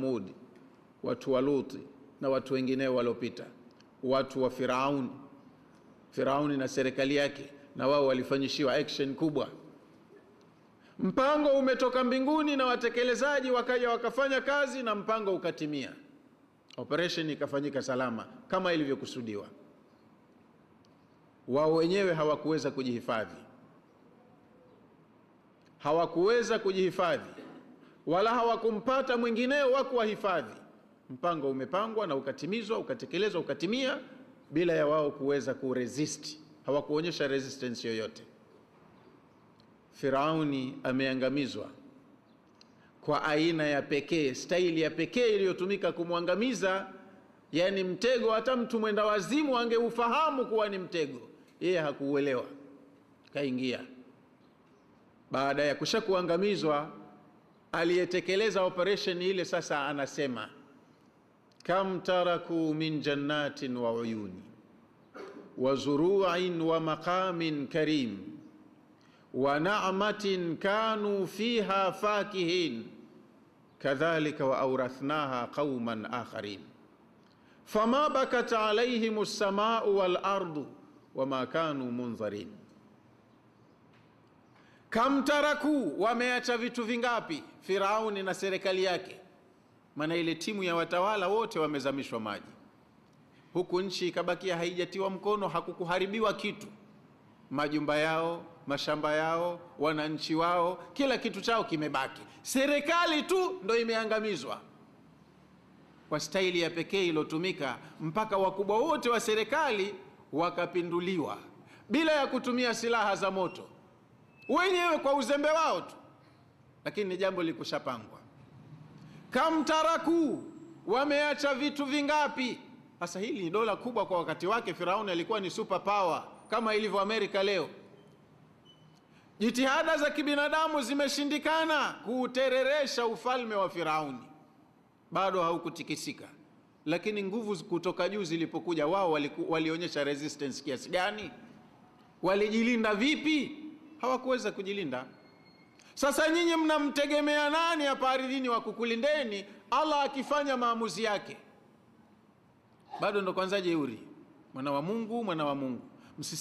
Thamud, watu wa Luti na watu wengineo waliopita, watu wa Firauni na serikali yake, na wao walifanyishiwa action kubwa. Mpango umetoka mbinguni na watekelezaji wakaja wakafanya kazi na mpango ukatimia. Operation ikafanyika salama kama ilivyokusudiwa. Wao wenyewe hawakuweza kujihifadhi, wala hawakumpata mwingineo wa kuwahifadhi. Mpango umepangwa na ukatimizwa, ukatekelezwa, ukatimia bila ya wao kuweza kuresist. Hawakuonyesha resistance yoyote. Firauni ameangamizwa kwa aina ya pekee, staili ya pekee iliyotumika kumwangamiza, yani mtego hata mtu mwenda wazimu angeufahamu kuwa ni mtego, yeye hakuuelewa, kaingia. Baada ya kushakuangamizwa, aliyetekeleza operation ile sasa anasema, kam taraku min jannatin wa uyuni wa zuru'in wa maqamin karim wa na'matin kanu fiha fakihin kadhalika wa awrathnaha qauman akharin fama bakat alayhim as-samaa'u wal ardu wama kanu munzarin. Kam taraku, wameacha vitu vingapi Firauni na serikali yake? Maana ile timu ya watawala wote wamezamishwa maji, huku nchi ikabakia haijatiwa mkono, hakukuharibiwa kitu. Majumba yao, mashamba yao, wananchi wao, kila kitu chao kimebaki. Serikali tu ndo imeangamizwa kwa staili ya pekee iliyotumika, mpaka wakubwa wote wa serikali wakapinduliwa bila ya kutumia silaha za moto, wenyewe kwa uzembe wao tu, lakini ni jambo likushapangwa. Kam taraku, wameacha vitu vingapi? Sasa hili ni dola kubwa kwa wakati wake. Firauni alikuwa ni super power kama ilivyo Amerika leo. Jitihada za kibinadamu zimeshindikana kuutereresha ufalme wa Firauni, bado haukutikisika. Lakini nguvu kutoka juu zilipokuja, wao walionyesha resistance kiasi gani? Walijilinda vipi? Hawakuweza kujilinda. Sasa nyinyi mnamtegemea nani hapa ardhini wa kukulindeni? Allah akifanya maamuzi yake, bado ndo kwanza jeuri. Mwana wa Mungu